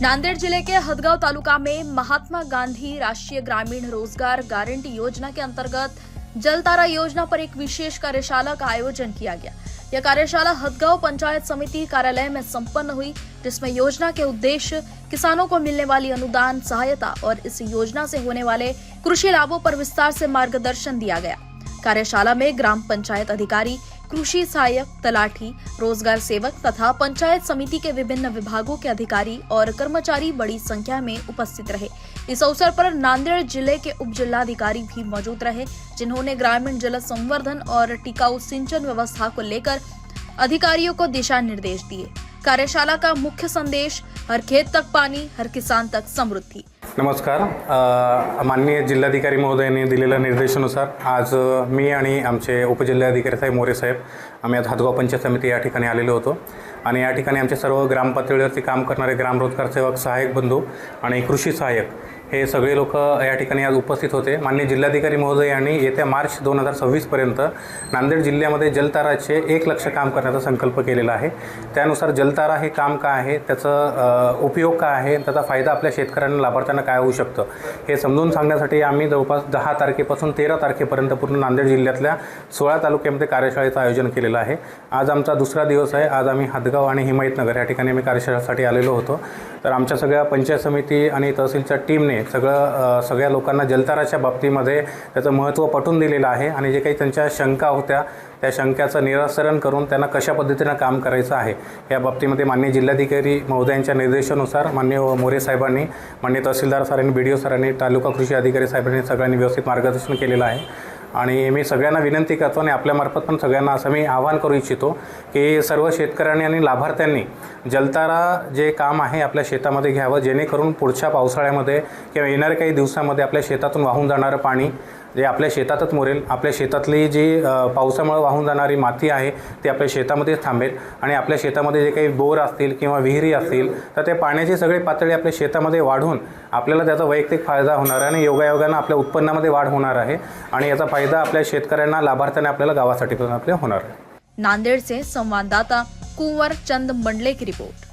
नांदेड़ जिले के हदगांव तालुका में महात्मा गांधी राष्ट्रीय ग्रामीण रोजगार गारंटी योजना के अंतर्गत जलतारा योजना पर एक विशेष कार्यशाला का आयोजन किया गया। यह कार्यशाला हदगांव पंचायत समिति कार्यालय में संपन्न हुई, जिसमें योजना के उद्देश्य, किसानों को मिलने वाली अनुदान सहायता और इस योजना से होने वाले कृषि लाभों पर विस्तार से मार्गदर्शन दिया गया। कार्यशाला में ग्राम पंचायत अधिकारी, कृषि सहायक, तलाठी, रोजगार सेवक तथा पंचायत समिति के विभिन्न विभागों के अधिकारी और कर्मचारी बड़ी संख्या में उपस्थित रहे। इस अवसर पर नांदेड़ जिले के उप जिलाधिकारी भी मौजूद रहे, जिन्होंने ग्रामीण जल संवर्धन और टिकाऊ सिंचन व्यवस्था को लेकर अधिकारियों को दिशा निर्देश दिए। कार्यशाला का मुख्य संदेश, हर खेत तक पाणी, हर किसान तक समृद्धी। नमस्कार। माननीय जिल्हाधिकारी महोदयांनी दिलेल्या निर्देशानुसार आज मी आणि आमचे उपजिल्हाधिकारी साहेब मोरे साहेब आम्ही आज हदगाव पंचायत समिती या ठिकाणी आलेलो होतो आणि या ठिकाणी आमचे सर्व ग्राम पातळीवरती काम करणारे ग्राम रोजगार सेवक, सहाय्यक बंधू आणि कृषी सहाय्यक हे सगळे लोक या ठिकाणी आज उपस्थित होते। माननीय जिल्हाधिकारी महोदयांनी येत्या मार्च 2026 पर्यंत नांदेड जिल्ह्यामध्ये जलताराचे 1 लाख काम करण्याचा संकल्प केलेला आहे। त्यानुसार जलतारा हे काम काय आहे, त्याचा उपयोग काय आहे, त्याचा फायदा आपल्या शेतकऱ्यांना, लाभार्थ्यांना काय होऊ शकतं हे समजून सांगण्यासाठी आम्ही जवळपास 10 तारखेपासून 13 तारखेपर्यंत पूर्ण नांदेड जिल्ह्यातल्या 16 तालुक्यामध्ये कार्यशाळेचं आयोजन केलेलं आहे। आज आमचा दुसरा दिवस आहे। आज आम्ही हदगाव आणि हिमायतनगर या ठिकाणी आम्ही कार्यशाळेसाठी आलेलो होतो। तर आमच्या सगळ्या पंचायत समिती आणि तहसीलच्या टीमने सगळ्या लोकांना जलताराच्या बाबतीमध्ये त्याचं महत्त्व पटवून दिलेलं आहे आणि जे काही त्यांच्या शंका होत्या त्या शंकाचं निराकरण करून त्यांना कशा पद्धतीने काम करायचं आहे या बाबतीमध्ये माननीय जिल्हाधिकारी महोदयांच्या निर्देशानुसार माननीय मोरे साहेबांनी, माननीय तहसीलदार सरांनी, BDO सरांनी, तालुका कृषी अधिकारी साहेबांनी सगळ्यांनी व्यवस्थित मार्गदर्शन केलेलं आहे। आणि मी सगळ्यांना विनंती करतो आणि आपल्यामार्फत पण सगळ्यांना असं मी आवाहन करू इच्छितो की सर्व शेतकऱ्यांनी आणि लाभार्थ्यांनी जलतारा जे काम आहे आपल्या शेतामध्ये घ्यावं, जेणेकरून पुढच्या पावसाळ्यामध्ये किंवा येणाऱ्या काही दिवसांमध्ये आपल्या शेतातून वाहून जाणारं पाणी जे आपल्या शेतातच मुरेल, आपल्या शेतातली जी पावसामुळे वाहून जाणारी माती आहे ती आपल्या शेतामध्येच थांबेल आणि आपल्या शेतामध्ये जे काही बोर असतील किंवा विहिरी असतील तर ते पाण्याची सगळी पातळी आपल्या शेतामध्ये वाढून आपल्याला त्याचा वैयक्तिक फायदा होणार आहे आणि योगायोगानं आपल्या उत्पन्नामध्ये वाढ होणार आहे आणि याचा फायदा आपल्या शेतकऱ्यांना, लाभार्थ्यांना, आपल्याला गावासाठी पण आपल्या होणार आहे। नांदेड़ से संवाददाता कुंवर चंद मंडले की रिपोर्ट।